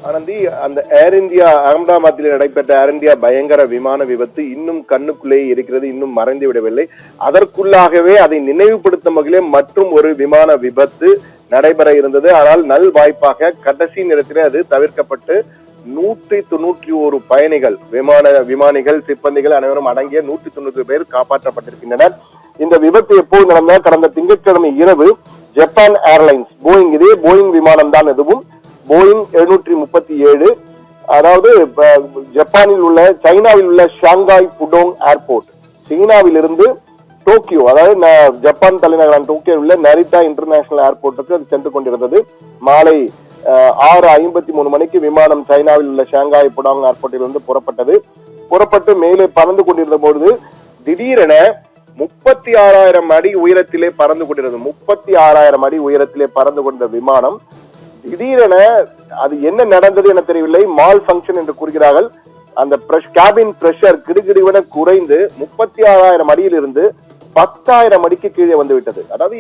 ஆனந்தி, அந்த ஏர் இந்தியா அகமதாபாத்தில் நடைபெற்ற ஏர் இந்தியா பயங்கர விமான விபத்து இன்னும் கண்ணுக்குள்ளே இருக்கிறது, இன்னும் மறைந்து விடவில்லை. அதற்குள்ளாகவே அதை நினைவுபடுத்தும் வகையிலே மற்றும் ஒரு விமான விபத்து நடைபெற இருந்தது. ஆனால் நல் வாய்ப்பாக கடைசி நேரத்திலே அது தவிர்க்கப்பட்டு 191 பயணிகள், விமானிகள், சிப்பந்திகள் அனைவரும் அடங்கிய 190 பேர் காப்பாற்றப்பட்டிருக்கின்றனர். இந்த விபத்து எப்போது நடந்த? கடந்த திங்கட்கிழமை இரவு ஜப்பான் ஏர்லைன்ஸ் போயிங், இதே போயிங் விமானம் தான் இதுவும், போயிங் 737, அதாவது ஜப்பானில் உள்ள சைனாவில் உள்ள ஷாங்காய் புடோங் ஏர்போர்ட், சீனாவில் இருந்து டோக்கியோ, அதாவது ஜப்பான் தலைநகரான டோக்கியோ உள்ள நரிட்டா இன்டர்நேஷனல் ஏர்போர்ட்டுக்கு அது சென்று கொண்டிருந்தது. மாலை 6:53 மணிக்கு விமானம் சைனாவில் உள்ள ஷாங்காய் புடாங் ஏர்போர்ட்டில் இருந்து புறப்பட்டு மேலே பறந்து கொண்டிருந்த பொழுது திடீரென 36,000 அடி உயரத்திலே பறந்து கொண்டிருந்தது. 36,000 அடி உயரத்திலே பறந்து கொண்ட விமானம் திடீரென அது என்ன நடந்தது என தெரியவில்லை, மால் பங்கன் என்று கூறுகிறார்கள். அந்த கேபின் பிரஷர் கிடுகிடுவென குறைந்து 36,000 அடியில் இருந்து 10,000 அடிக்கு கீழே வந்து விட்டது. அதாவது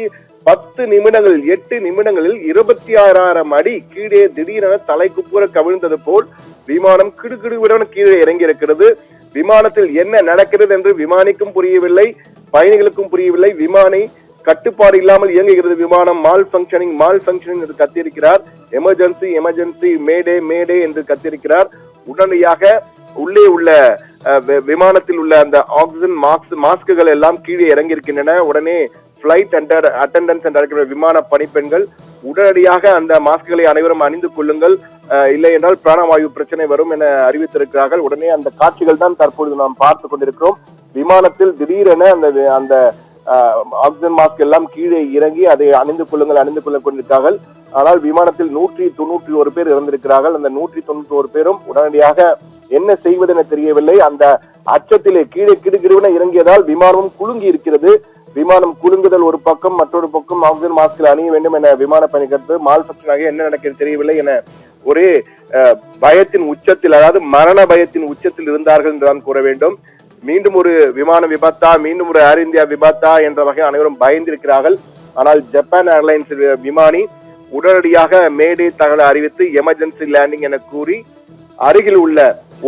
10 நிமிடங்களில் 8 நிமிடங்களில் 26,000 அடி கீழே திடீரென தலைக்குப்புற கவிழ்ந்தது போல் விமானம் கிடுகிடுவென கீழே இறங்கி இருக்கிறது. விமானத்தில் என்ன நடக்கிறது என்று விமானிக்கும் புரியவில்லை, பயணிகளுக்கும் புரியவில்லை. விமானி கட்டுப்பாடு இல்லாமல் இயங்குகிறது விமானம். மால் பங்கனிங் என்று கத்தியிருக்கிறார். எமர்ஜென்சி மேடே என்று கத்தியிருக்கிறார். உடனடியாக உள்ளே உள்ள விமானத்தில் உள்ள அந்த ஆக்சிஜன் மாஸ்குகள் எல்லாம் கீழே இறங்கி இருக்கின்றன. உடனே பிளைட் அட்டெண்டன்ஸ் என்ற விமான பணிப்பெண்கள் உடனடியாக அந்த மாஸ்குகளை அனைவரும் அணிந்து கொள்ளுங்கள், இல்லை என்றால் பிராணவாயு பிரச்சனை வரும் என அறிவித்திருக்கிறார்கள். உடனே அந்த காட்சிகள் தான் தற்பொழுது நாம் பார்த்து கொண்டிருக்கிறோம். விமானத்தில் திடீரென அந்த ஆக்சிஜன் மாஸ்க் எல்லாம் கீழே இறங்கி அதை அணிந்து கொள்ள கொண்டிருக்கிறார்கள். ஆனால் விமானத்தில் 191 பேர் இறந்திருக்கிறார்கள். அந்த 191 பேரும் உடனடியாக என்ன செய்வது என தெரியவில்லை. அந்த அச்சத்திலே கீழே கிடுகிடுவென இறங்கியதால் விமானமும் குலுங்கி இருக்கிறது. விமானம் குலுங்குதல் ஒரு பக்கம், மற்றொரு பக்கம் ஆக்சிஜன் மாஸ்கில் அணிய வேண்டும் என விமான பயணிகள் மால் பங்கனாக என்ன நடக்கிறது தெரியவில்லை என ஒரே பயத்தின் உச்சத்தில், அதாவது மரண பயத்தின் உச்சத்தில் இருந்தார்கள் என்றுதான் கூற வேண்டும். மீண்டும் ஒரு விமான விபத்தா, மீண்டும் ஒரு ஏர் இந்தியா விபத்தா என்ற வகையில் அனைவரும் பயந்திருக்கிறார்கள். ஆனால் ஜப்பான் ஏர்லைன்ஸ் விமானி உடனடியாக மேடே தகவலை அறிவித்து எமர்ஜென்சி லேண்டிங் என கூறி அருகில் உள்ள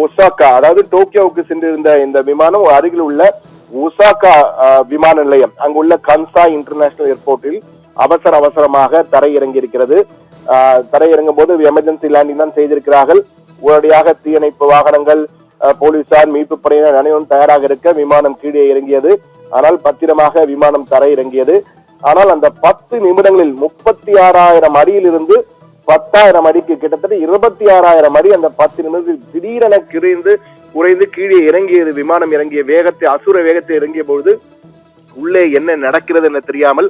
ஒசாகா, அதாவது டோக்கியோவுக்கு சென்றிருந்த இந்த விமானம் அருகில் உள்ள ஒசாகா விமான நிலையம், அங்குள்ள கன்சா இன்டர்நேஷனல் ஏர்போர்ட்டில் அவசரமாக தரையிறங்கி இருக்கிறது. தரையிறங்கும் போது எமர்ஜென்சி லேண்டிங் தான் செய்திருக்கிறார்கள். உடனடியாக தீயணைப்பு வாகனங்கள், போலீசார், மீட்பு படையினர் அனைவரும் தயாராக இருக்க விமானம் கீழே இறங்கியது. ஆனால் பத்திரமாக விமானம் தரையிறங்கியது. ஆனால் அந்த 10 நிமிடங்களில் 36,000 அடியில் இருந்து 10,000 அடிக்கு கிட்டத்தட்ட 26,000 அடி அந்த 10 நிமிடத்தில் திடீரென குறைந்து கீழே இறங்கியது. விமானம் இறங்கிய வேகத்தை, அசுர வேகத்தை இறங்கிய பொழுது உள்ளே என்ன நடக்கிறது என தெரியாமல்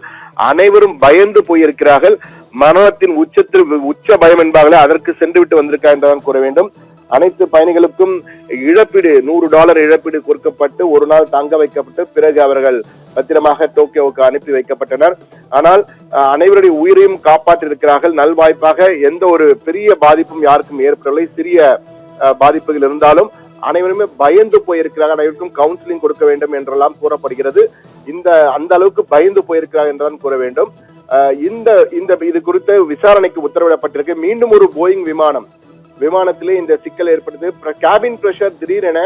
அனைவரும் பயந்து போயிருக்கிறார்கள். மரணத்தின் உச்ச பயம் என்பார்களே, அதற்கு சென்று விட்டு வந்திருக்கா என்றுதான் கூற வேண்டும். அனைத்து பயணிகளுக்கும் இழப்பீடு $100 இழப்பீடு கொடுக்கப்பட்டு ஒரு நாள் தங்க வைக்கப்பட்டு பிறகு அவர்கள் பத்திரமாக டோக்கியோவுக்கு அனுப்பி வைக்கப்பட்டனர். ஆனால் அனைவருடைய உயிரையும் காப்பாற்றியிருக்கிறார்கள். நல்வாய்ப்பாக எந்த ஒரு பெரிய பாதிப்பும் யாருக்கும் ஏற்படவில்லை. சிறிய பாதிப்புகள் இருந்தாலும் அனைவருமே பயந்து போயிருக்கிறார்கள். அனைவருக்கும் கவுன்சிலிங் கொடுக்க வேண்டும் என்றெல்லாம் கூறப்படுகிறது. அந்த அளவுக்கு பயந்து போயிருக்கிறார்கள் என்றுதான் கூற வேண்டும். இது குறித்த விசாரணைக்கு உத்தரவிடப்பட்டிருக்கு. மீண்டும் ஒரு போயிங் விமானத்திலே இந்த சிக்கல் ஏற்பட்டது. கேபின் பிரஷர் திடீரென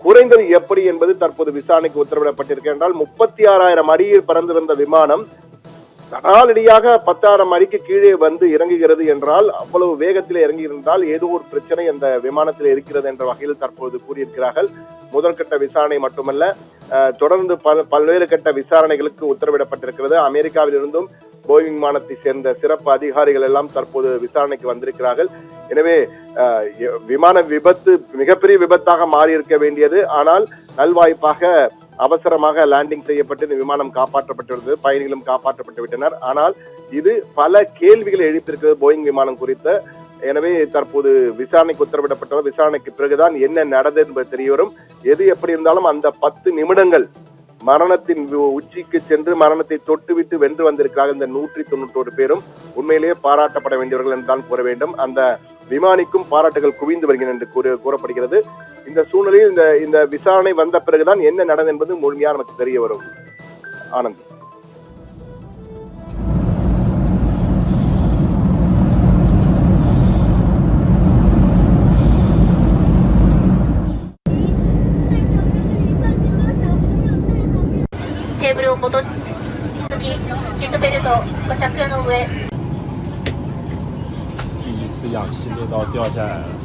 குறைந்தது எப்படி என்பது தற்போது விசாரணைக்கு உத்தரவிடப்பட்டிருக்கு. என்றால் 36,000 அடியில் பறந்திருந்த விமானம் நாளடியாக 10,000 அடிக்கு கீழே வந்து இறங்குகிறது என்றால், அவ்வளவு வேகத்தில் இறங்கி இருந்தால் ஏதோ ஒரு பிரச்சனை அந்த விமானத்தில் இருக்கிறது என்ற வகையில் தற்போது கூறியிருக்கிறார்கள். முதற்கட்ட விசாரணை மட்டுமல்ல, தொடர்ந்து பல்வேறு கட்ட விசாரணைகளுக்கு உத்தரவிடப்பட்டிருக்கிறது. அமெரிக்காவில் இருந்தும் போயிங் விமானத்தை சேர்ந்த சிறப்பு அதிகாரிகள் எல்லாம் தற்போது விசாரணைக்கு வந்திருக்கிறார்கள். எனவே விமான விபத்து மிகப்பெரிய விபத்தாக மாறி இருக்க வேண்டியது. ஆனால் நல்வாய்ப்பாக அவசரமாக லேண்டிங் செய்யப்பட்டு இந்த விமானம் காப்பாற்றப்பட்டிருந்தது. பயணிகளும் காப்பாற்றப்பட்டு விட்டனர். ஆனால் இது பல கேள்விகளை எழுப்பியிருக்கிறது போயிங் விமானம் குறித்த. எனவே தற்போது விசாரணைக்கு உத்தரவிடப்பட்டவர். விசாரணைக்கு பிறகுதான் என்ன நடந்தது என்பது தெரிய வரும். எது எப்படி இருந்தாலும் அந்த 10 நிமிடங்கள் மரணத்தின் உச்சிக்கு சென்று மரணத்தை தொட்டுவிட்டு வென்று வந்திருக்கிறார்கள் இந்த 191 பேரும். உண்மையிலேயே பாராட்டப்பட வேண்டியவர்கள் என்றுதான் கூற வேண்டும். அந்த விமானிக்கும் பாராட்டுகள் குவிந்து வருகின்றன என்று கூறப்படுகிறது. இந்த சூழ்நிலையில் இந்த விசாரணை வந்த பிறகுதான் என்ன நடந்தது என்பது முழுமையாக நமக்கு தெரிய வரும். ஆனந்த். テーブルを戻し次シートベルトご着用の上。第一次氧气列刀掉下来了。